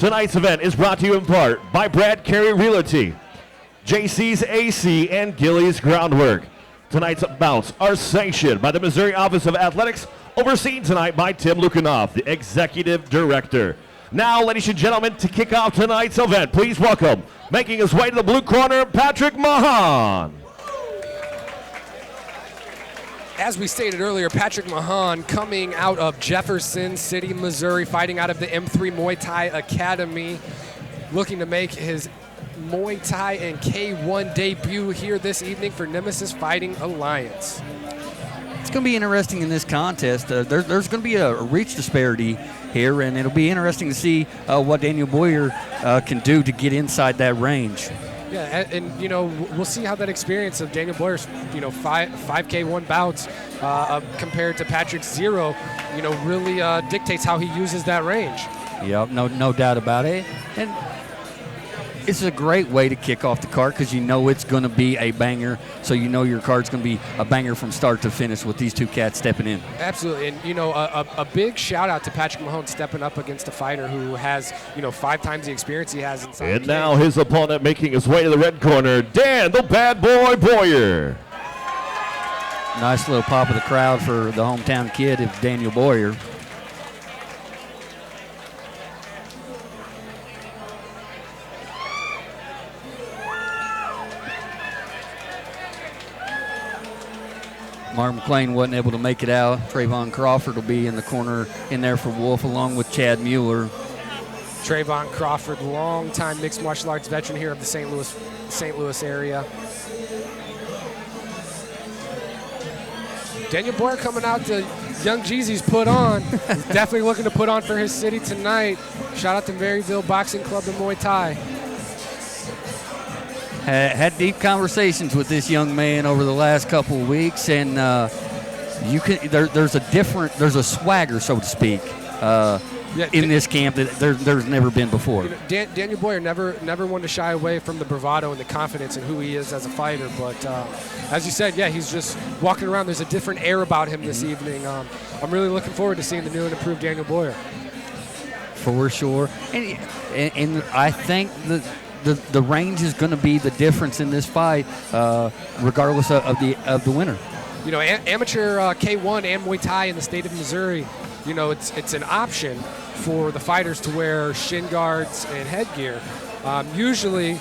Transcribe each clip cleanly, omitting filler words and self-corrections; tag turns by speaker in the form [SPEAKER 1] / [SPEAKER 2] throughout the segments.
[SPEAKER 1] Tonight's event is brought to you in part by Brad Carey Realty, JC's AC, and Gillies Groundwork. Tonight's bouts are sanctioned by the Missouri Office of Athletics, overseen tonight by Tim Lukanoff, the Executive Director. Now, ladies and gentlemen, to kick off tonight's event, please welcome, making his way to the blue corner, Patrick Mahon.
[SPEAKER 2] As we stated earlier, Patrick Mahon coming out of Jefferson City, Missouri, fighting out of the M3 Muay Thai Academy, looking to make his Muay Thai and K1 debut here this evening for Nemesis Fighting Alliance.
[SPEAKER 3] It's going to be interesting in this contest. There's going to be a reach disparity here, and it'll be interesting to see what Daniel Boyer can do to get inside that range.
[SPEAKER 2] Yeah, and you know, we'll see how that experience of Daniel Boyer's, you know, 5K1 bouts compared to Patrick's 0, you know, really dictates how he uses that range.
[SPEAKER 3] Yep, no doubt about it. And it's a great way to kick off the card because you know it's going to be a banger. So you know your card's going to be a banger from start to finish with these two cats stepping in.
[SPEAKER 2] Absolutely, and you know, a big shout out to Patrick Mahon stepping up against a fighter who has, you know, 5 times the experience he has inside.
[SPEAKER 1] And now his opponent making his way to the red corner, Dan the Bad Boy Boyer.
[SPEAKER 3] Nice little pop of the crowd for the hometown kid of Daniel Boyer. Mark McClain wasn't able to make it out. Trayvon Crawford will be in the corner in there for Wolf, along with Chad Mueller.
[SPEAKER 2] Trayvon Crawford, longtime mixed martial arts veteran here of the St. Louis area. Daniel Boyer coming out to Young Jeezy's put on. He's definitely looking to put on for his city tonight. Shout out to Maryville Boxing Club and Muay Thai.
[SPEAKER 3] Had deep conversations with this young man over the last couple of weeks, and there's a swagger, so to speak, in this camp that there's never been before.
[SPEAKER 2] You know, Daniel Boyer never wanted to shy away from the bravado and the confidence in who he is as a fighter, but as you said, yeah, he's just walking around. There's a different air about him this evening. I'm really looking forward to seeing the new and improved Daniel Boyer. For
[SPEAKER 3] sure, and I think that the range is going to be the difference in this fight, regardless of the winner.
[SPEAKER 2] You know, amateur K1 and Muay Thai in the state of Missouri, you know, it's an option for the fighters to wear shin guards and headgear. Usually,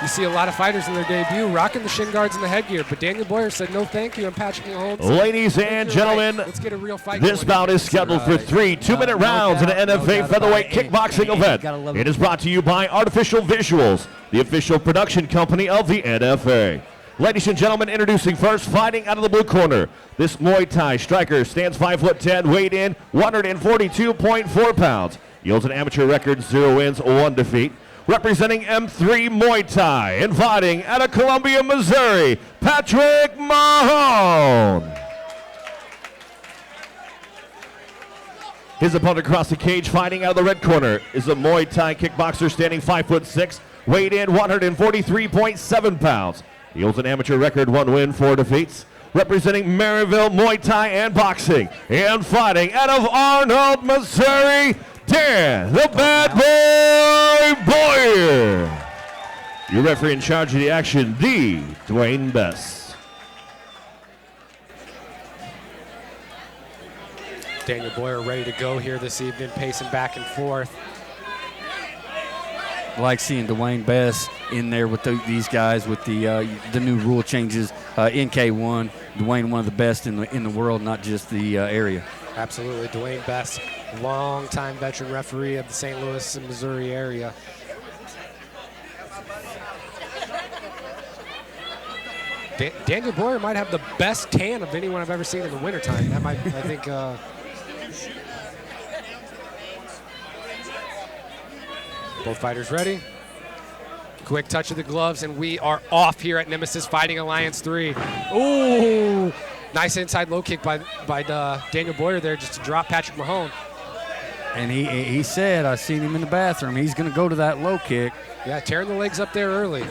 [SPEAKER 2] you see a lot of fighters in their debut rocking the shin guards and the headgear, but Daniel Boyer said no thank you, and Patrick Mahon said,
[SPEAKER 1] ladies and gentlemen,
[SPEAKER 2] let's get a real fight.
[SPEAKER 1] This bout is scheduled for 3 2-minute rounds in an NFA featherweight kickboxing event. It is brought to you by Artificial Visuals, the official production company of the NFA. Ladies and gentlemen, introducing first, fighting out of the blue corner. This Muay Thai striker stands 5'10", weighed in 142.4 pounds. He holds an amateur record, 0 wins, 1 defeat. Representing M3 Muay Thai and fighting out of Columbia, Missouri, Patrick Mahon. His opponent across the cage, fighting out of the red corner, is a Muay Thai kickboxer standing 5'6", weighed in 143.7 pounds. He holds an amateur record, 1 win, 4 defeats. Representing Maryville Muay Thai and boxing and fighting out of Arnold, Missouri, Dan the Bad Boy Boyer. Your referee in charge of the action, the Dwayne Bess.
[SPEAKER 2] Daniel Boyer ready to go here this evening, pacing back and forth.
[SPEAKER 3] I like seeing Dwayne Bess in there with these guys with the new rule changes in K1. Dwayne, one of the best in the world, not just the area.
[SPEAKER 2] Absolutely, Dwayne Bess, longtime veteran referee of the St. Louis and Missouri area. Daniel Boyer might have the best tan of anyone I've ever seen in the wintertime. That might, I think. Both fighters ready. Quick touch of the gloves, and we are off here at Nemesis Fighting Alliance 3. Ooh, nice inside low kick by Daniel Boyer there just to drop Patrick Mahon.
[SPEAKER 3] And he said, I seen him in the bathroom, he's going to go to that low kick.
[SPEAKER 2] Yeah, tearing the legs up there early.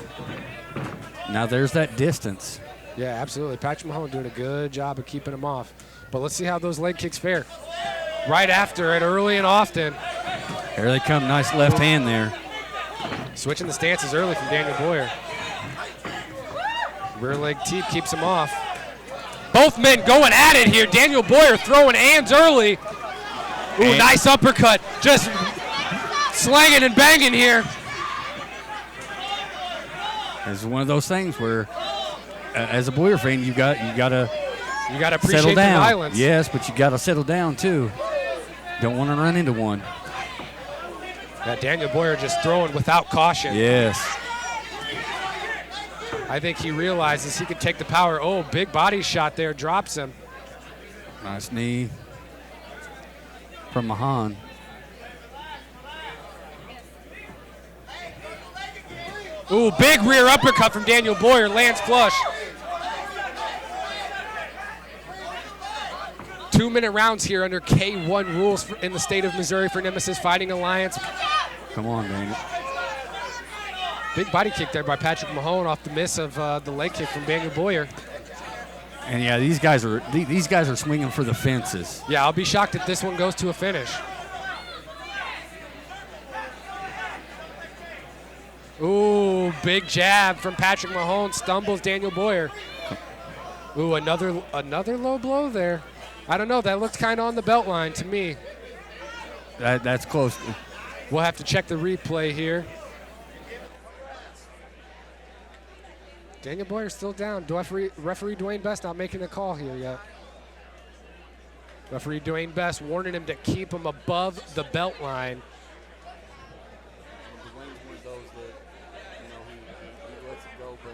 [SPEAKER 3] Now there's that distance.
[SPEAKER 2] Yeah, absolutely. Patrick Mahon doing a good job of keeping him off. But let's see how those leg kicks fare. Right after it, early and often.
[SPEAKER 3] Here they come. Nice left hand there.
[SPEAKER 2] Switching the stances early from Daniel Boyer. Rear leg teep keeps him off. Both men going at it here. Daniel Boyer throwing hands early. Ooh, nice uppercut. Just slanging and banging here.
[SPEAKER 3] It's one of those things where, as a Boyer fan, you got to
[SPEAKER 2] appreciate
[SPEAKER 3] settle down.
[SPEAKER 2] The violence.
[SPEAKER 3] Yes, but you got to settle down too. Don't want to run into one.
[SPEAKER 2] Daniel Boyer just throwing without caution.
[SPEAKER 3] Yes.
[SPEAKER 2] I think he realizes he could take the power. Oh, big body shot there, drops him.
[SPEAKER 3] Nice knee from Mahon.
[SPEAKER 2] Ooh, big rear uppercut from Daniel Boyer, lands flush. 2-minute rounds here under K1 rules in the state of Missouri for Nemesis Fighting Alliance.
[SPEAKER 3] Come on, Daniel.
[SPEAKER 2] Big body kick there by Patrick Mahon off the miss of the leg kick from Daniel Boyer.
[SPEAKER 3] And yeah, these guys are swinging for the fences.
[SPEAKER 2] Yeah, I'll be shocked if this one goes to a finish. Ooh, big jab from Patrick Mahon, stumbles Daniel Boyer. Ooh, another low blow there. I don't know, that looked kind of on the belt line to me.
[SPEAKER 3] That's close.
[SPEAKER 2] We'll have to check the replay here. Daniel Boyer's still down. Referee Dwayne Best not making a call here yet. Referee Dwayne Best warning him to keep him above the belt line.
[SPEAKER 3] Dwayne's one of those that, he lets it go, but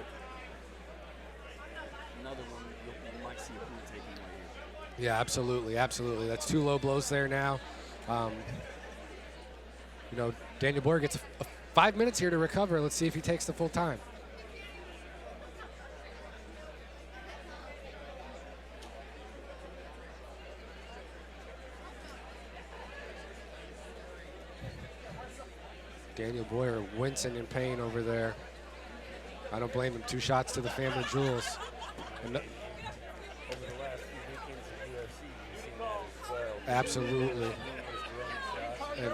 [SPEAKER 3] another one you might see a point taken away here.
[SPEAKER 2] Yeah, absolutely, absolutely. That's 2 low blows there now. Daniel Boyer gets 5 minutes here to recover. Let's see if he takes the full time. Daniel Boyer wincing in pain over there. I don't blame him. 2 shots to the family jewels.
[SPEAKER 4] Over the last few weekends of UFC, you've seen that as well.
[SPEAKER 2] Absolutely. And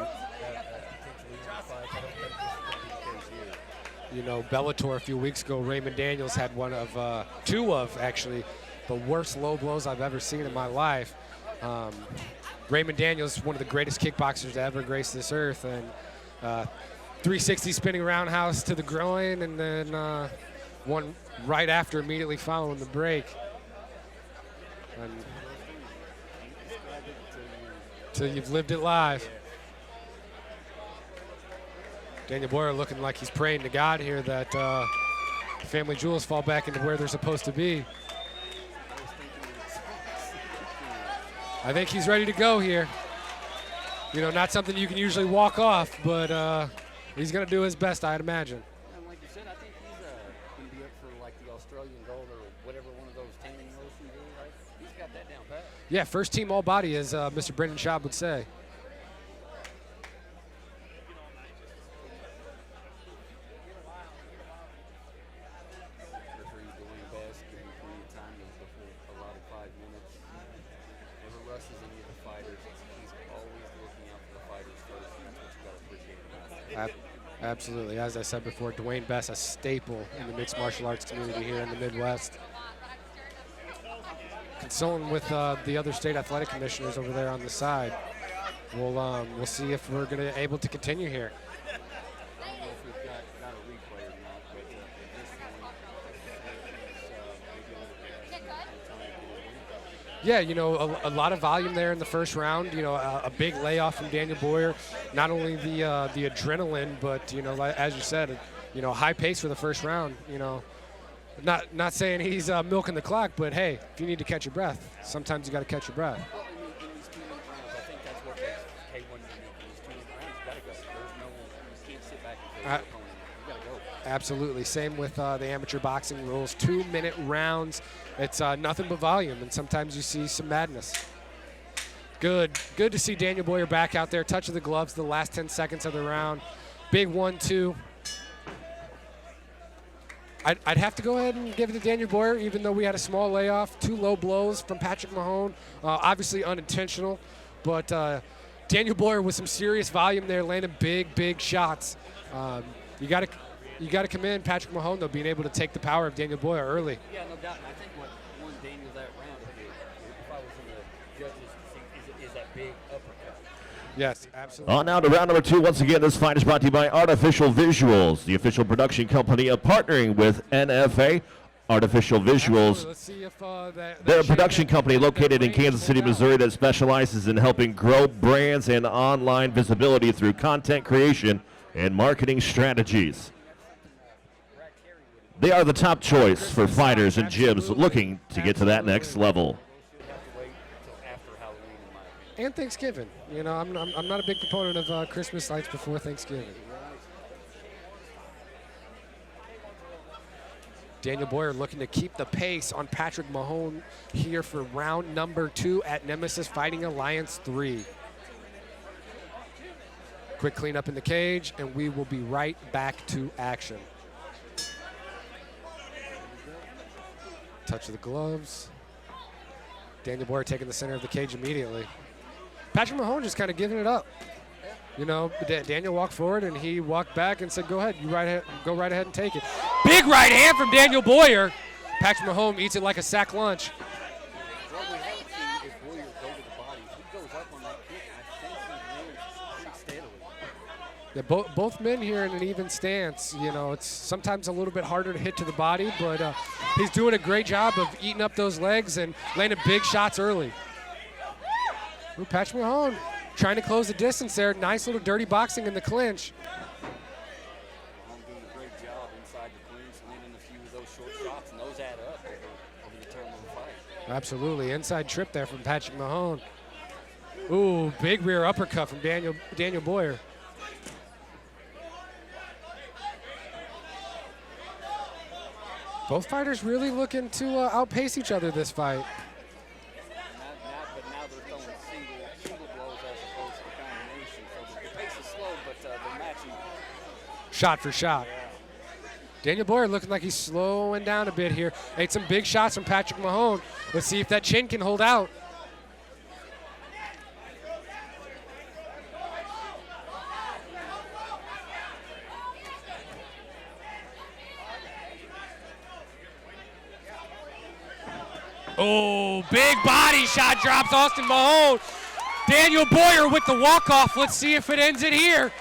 [SPEAKER 2] Bellator a few weeks ago, Raymond Daniels had one of 2 of actually the worst low blows I've ever seen in my life. Raymond Daniels, one of the greatest kickboxers to ever grace this earth, and 360 spinning roundhouse to the groin, and then one right after, immediately following the break. And till you've lived it live. Daniel Boyer looking like he's praying to God here that family jewels fall back into where they're supposed to be. I think he's ready to go here. Not something you can usually walk off, but he's going to do his best, I'd imagine.
[SPEAKER 3] And like you said, I think he's going to be up for like the Australian gold or whatever one of those tanning motions is, right? He's got that down pat.
[SPEAKER 2] Yeah, first team all body, as Mr. Brendan Schaub would say. Absolutely. As I said before, Dwayne Best, a staple in the mixed martial arts community here in the Midwest. Consulting with the other state athletic commissioners over there on the side. We'll see if we're going to able to continue here.
[SPEAKER 3] I don't know if we've got a replay or not, but at this point,
[SPEAKER 2] Yeah, a lot of volume there in the first round. A big layoff from Daniel Boyer. Not only the adrenaline, but as you said, high pace for the first round. Not saying he's milking the clock, but hey, if you need to catch your breath, sometimes you got to catch your breath.
[SPEAKER 3] well, in these 2-minute rounds, I think that's what makes K1 unique. In these 2-minute rounds, you got to go. There's no one. You can't sit back and face your opponent. You got to go.
[SPEAKER 2] Absolutely. Same with the amateur boxing rules. 2-minute rounds. It's nothing but volume, and sometimes you see some madness. Good to see Daniel Boyer back out there. Touch of the gloves the last 10 seconds of the round. Big 1-2. I'd have to go ahead and give it to Daniel Boyer, even though we had a small layoff. 2 low blows from Patrick Mahon. Obviously unintentional, but Daniel Boyer with some serious volume there, landing big shots. You got to commend Patrick Mahon, though, being able to take the power of Daniel Boyer early.
[SPEAKER 3] Yeah, no doubt. And I think what won Daniel that round, if I was in the judges' seat, is that big uppercut.
[SPEAKER 2] Yes, absolutely.
[SPEAKER 1] On now to round number 2. Once again, this fight is brought to you by Artificial Visuals, the official production company of partnering with NFA. Artificial Visuals.
[SPEAKER 2] Let's see if
[SPEAKER 1] they're a production company located in Kansas City, Missouri that specializes in helping grow brands and online visibility through content creation and marketing strategies. They are the top choice for fighters and gyms looking to get to that next level.
[SPEAKER 2] And Thanksgiving. You know, I'm not a big proponent of Christmas lights before Thanksgiving. Daniel Boyer looking to keep the pace on Patrick Mahon here for round number 2 at Nemesis Fighting Alliance 3. Quick cleanup in the cage, and we will be right back to action. Touch of the gloves. Daniel Boyer taking the center of the cage immediately. Patrick Mahon just kind of giving it up. You know, Daniel walked forward, and he walked back and said, go ahead, go right ahead and take it. Big right hand from Daniel Boyer. Patrick Mahon eats it like a sack lunch.
[SPEAKER 3] What we haven't seen is Boyer go to the body. He goes up on that kick. I think he lands pretty steadily.
[SPEAKER 2] Yeah, both men here in an even stance. You know, it's sometimes a little bit harder to hit to the body, but he's doing a great job of eating up those legs and landing big shots early. Ooh, Patrick Mahon trying to close the distance there. Nice little dirty boxing in the clinch.
[SPEAKER 3] Mahon doing a great job inside the clinch, landing a few of those short shots, and those add up over the term of the fight.
[SPEAKER 2] Absolutely. Inside trip there from Patrick Mahon. Ooh, big rear uppercut from Daniel Boyer. Both fighters really looking to outpace each other this fight.
[SPEAKER 3] But now they're throwing single blows as opposed to the combination. So the pace is slow, but they're matching.
[SPEAKER 2] Shot for shot. Daniel Boyer looking like he's slowing down a bit here. Ate some big shots from Patrick Mahon. Let's see if that chin can hold out. Oh, big body shot drops Austin Mahon. Daniel Boyer with the walk-off. Let's see if it ends it here.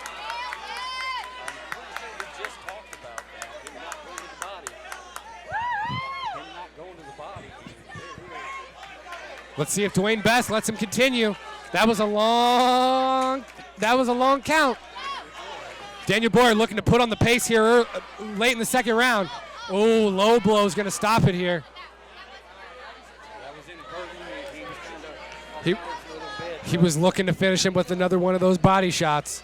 [SPEAKER 2] Let's see if Dwayne Best lets him continue. That was a long count. Daniel Boyer looking to put on the pace here late in the second round. Oh, low blow is going to stop it here. He was looking to finish him with another one of those body shots.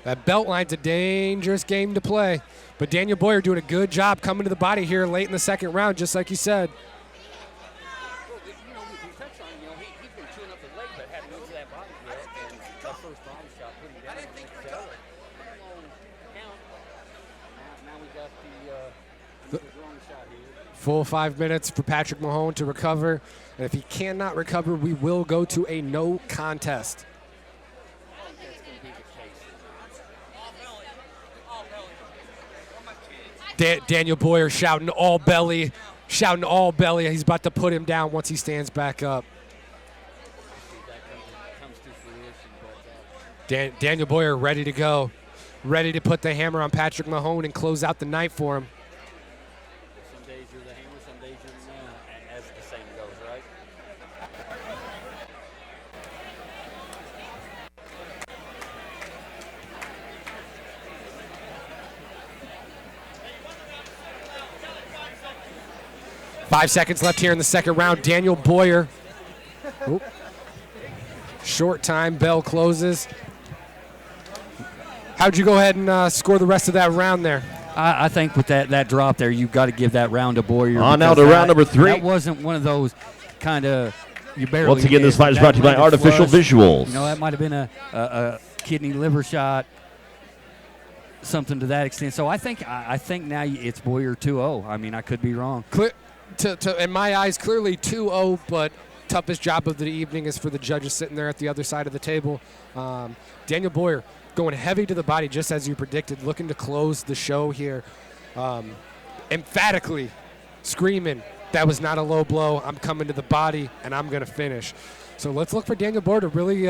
[SPEAKER 2] That belt line's a dangerous game to play. But Daniel Boyer doing a good job coming to the body here late in the second round, just like you said.
[SPEAKER 3] Well, you know, we touched on, he's been chewing up the leg, but hadn't moved to that body yet. And that first body shot put him down. I didn't think so. Now we got the wrong shot here.
[SPEAKER 2] Full 5 minutes for Patrick Mahon to recover. And if he cannot recover, we will go to a no contest. Daniel Boyer shouting all belly. He's about to put him down once he stands back up. Daniel Boyer ready to go. Ready to put the hammer on Patrick Mahon and close out the night for him.
[SPEAKER 3] Some days you're the hammer, some days you're the nail, as the saying goes, right?
[SPEAKER 2] 5 seconds left here in the second round. Daniel Boyer. Oop. Short time, bell closes. How'd you go ahead and score the rest of that round there?
[SPEAKER 3] I think with that drop there, you've got to give that round to Boyer.
[SPEAKER 1] On now to round number 3.
[SPEAKER 3] That wasn't one of those kind of you barely.
[SPEAKER 1] Once again, this fight is brought to you by Artificial Visuals.
[SPEAKER 3] You know, that might have been a kidney liver shot, something to that extent. So I think now it's Boyer 2-0. I mean, I could be wrong.
[SPEAKER 2] in my eyes, clearly 2-0, but toughest job of the evening is for the judges sitting there at the other side of the table. Daniel Boyer going heavy to the body, just as you predicted, looking to close the show here. Emphatically screaming, that was not a low blow. I'm coming to the body, and I'm going to finish. So let's look for Daniel Boyer to really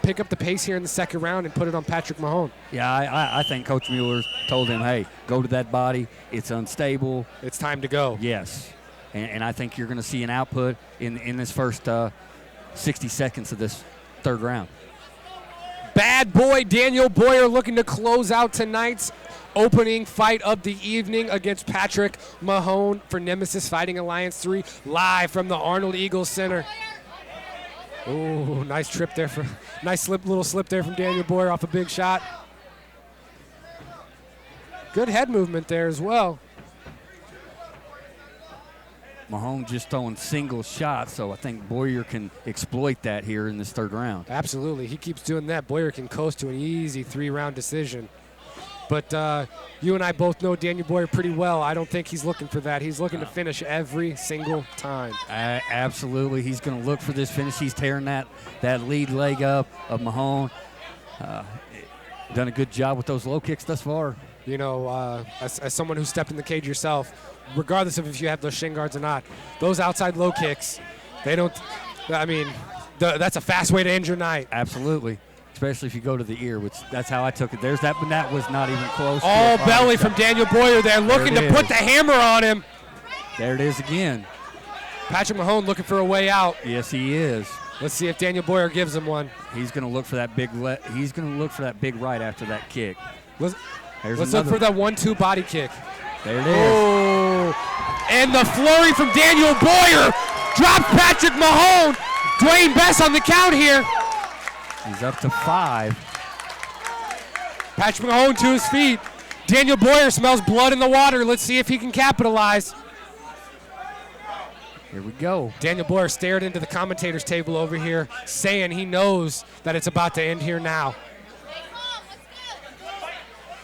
[SPEAKER 2] pick up the pace here in the second round and put it on Patrick Mahon.
[SPEAKER 3] Yeah, I think Coach Mueller told him, hey, go to that body. It's unstable.
[SPEAKER 2] It's time to go.
[SPEAKER 3] Yes. And I think you're going to see an output in this first 60 seconds of this third round.
[SPEAKER 2] Bad boy Daniel Boyer looking to close out tonight's opening fight of the evening against Patrick Mahon for Nemesis Fighting Alliance 3, live from the Arnold Eagles Center. Oh, nice trip there, little slip there from Daniel Boyer off a big shot. Good head movement there as well.
[SPEAKER 3] Mahon just throwing single shots, so I think Boyer can exploit that here in this third round.
[SPEAKER 2] Absolutely. He keeps doing that. Boyer can coast to an easy 3-round decision. But you and I both know Daniel Boyer pretty well. I don't think he's looking for that. He's looking to finish every single time.
[SPEAKER 3] Absolutely. He's going to look for this finish. He's tearing that lead leg up of Mahon. Done a good job with those low kicks thus far.
[SPEAKER 2] You know, as someone who stepped in the cage yourself, regardless of if you have those shin guards or not, those outside low kicks, that's a fast way to end your night.
[SPEAKER 3] Absolutely. Especially if you go to the ear, which that's how I took it. There's that, but that was not even close.
[SPEAKER 2] All belly from Daniel Boyer there, looking to put the hammer on him.
[SPEAKER 3] There it is again.
[SPEAKER 2] Patrick Mahon looking for a way out.
[SPEAKER 3] Yes, he is.
[SPEAKER 2] Let's see if Daniel Boyer gives him one.
[SPEAKER 3] He's going to look for that big. He's going to look for that big right after that kick.
[SPEAKER 2] Let's look for that 1-2 body kick.
[SPEAKER 3] There it is.
[SPEAKER 2] Oh, and the flurry from Daniel Boyer drops Patrick Mahon. Dwayne Bess on the count here.
[SPEAKER 3] He's up to 5.
[SPEAKER 2] Patrick Mahon to his feet. Daniel Boyer smells blood in the water. Let's see if he can capitalize.
[SPEAKER 3] Here we go.
[SPEAKER 2] Daniel Boyer stared into the commentator's table over here, saying he knows that it's about to end here now.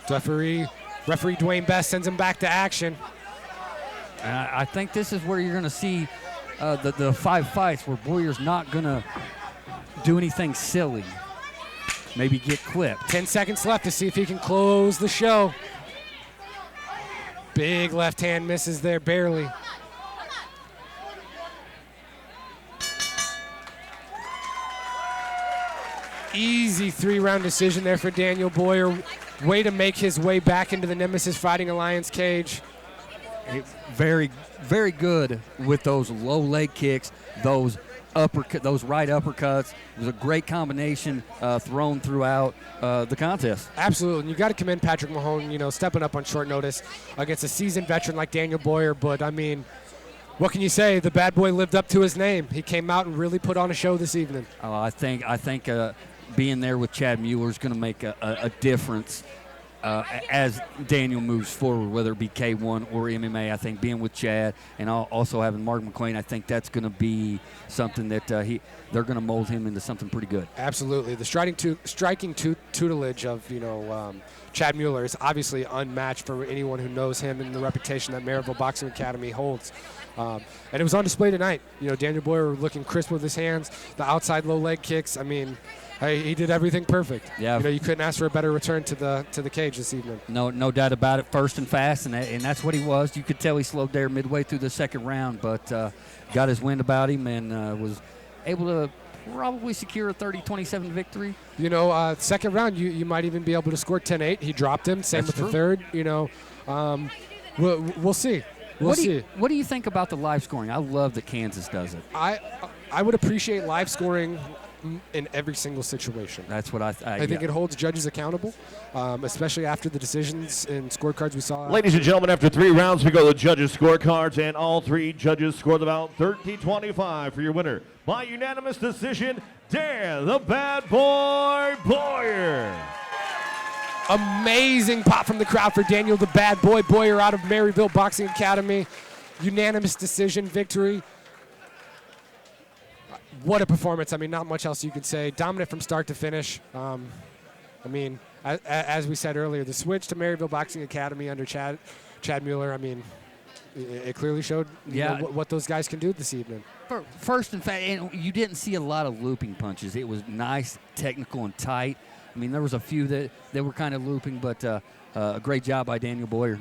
[SPEAKER 2] Referee Dwayne Bess sends him back to action.
[SPEAKER 3] I think this is where you're going to see the 5 fights where Boyer's not going to do anything silly. Maybe get clipped.
[SPEAKER 2] 10 seconds left to see if he can close the show. Big left hand misses there, barely. Easy 3-round decision there for Daniel Boyer. Way to make his way back into the Nemesis Fighting Alliance cage.
[SPEAKER 3] Very, very good with those low leg kicks, those right uppercuts. It was a great combination thrown throughout the contest.
[SPEAKER 2] Absolutely, and you got to commend Patrick Mahon, stepping up on short notice against a seasoned veteran like Daniel Boyer. But I mean, what can you say? The bad boy lived up to his name. He came out and really put on a show this evening.
[SPEAKER 3] I think being there with Chad Mueller is going to make a difference as Daniel moves forward, whether it be K1 or MMA. I think being with Chad and also having Mark McQueen, I think that's going to be something that they're going to mold him into something pretty good.
[SPEAKER 2] Absolutely. The striking tutelage of Chad Mueller is obviously unmatched for anyone who knows him and the reputation that Maryville Boxing Academy holds. And it was on display tonight. Daniel Boyer looking crisp with his hands, the outside low leg kicks. I mean, he did everything perfect.
[SPEAKER 3] Yeah.
[SPEAKER 2] You couldn't ask for a better return to the cage this evening.
[SPEAKER 3] No doubt about it. First and fast, and that's what he was. You could tell he slowed there midway through the second round, but got his wind about him and was able to probably secure a 30-27 victory.
[SPEAKER 2] Second round, you might even be able to score 10-8. He dropped him. Same
[SPEAKER 3] That's
[SPEAKER 2] with
[SPEAKER 3] true.
[SPEAKER 2] the third. We'll see. We'll see.
[SPEAKER 3] What do you think about the live scoring? I love that Kansas does it.
[SPEAKER 2] I would appreciate live scoring in every single situation.
[SPEAKER 3] That's what I
[SPEAKER 2] think it holds judges accountable, especially after the decisions and scorecards we saw.
[SPEAKER 1] Ladies and gentlemen, after 3 rounds, we go to the judges' scorecards, and all 3 judges scored about 30-25 for your winner. By unanimous decision, Dan the Bad Boy Boyer.
[SPEAKER 2] Amazing pop from the crowd for Daniel the Bad Boy Boyer out of Maryville Boxing Academy. Unanimous decision victory. What a performance. I mean, not much else you could say. Dominant from start to finish. As we said earlier, the switch to Maryville Boxing Academy under Chad Mueller, it clearly showed what those guys can do this evening.
[SPEAKER 3] First, in fact, and you didn't see a lot of looping punches. It was nice, technical, and tight. I mean, there was a few that were kind of looping, but a great job by Daniel Boyer.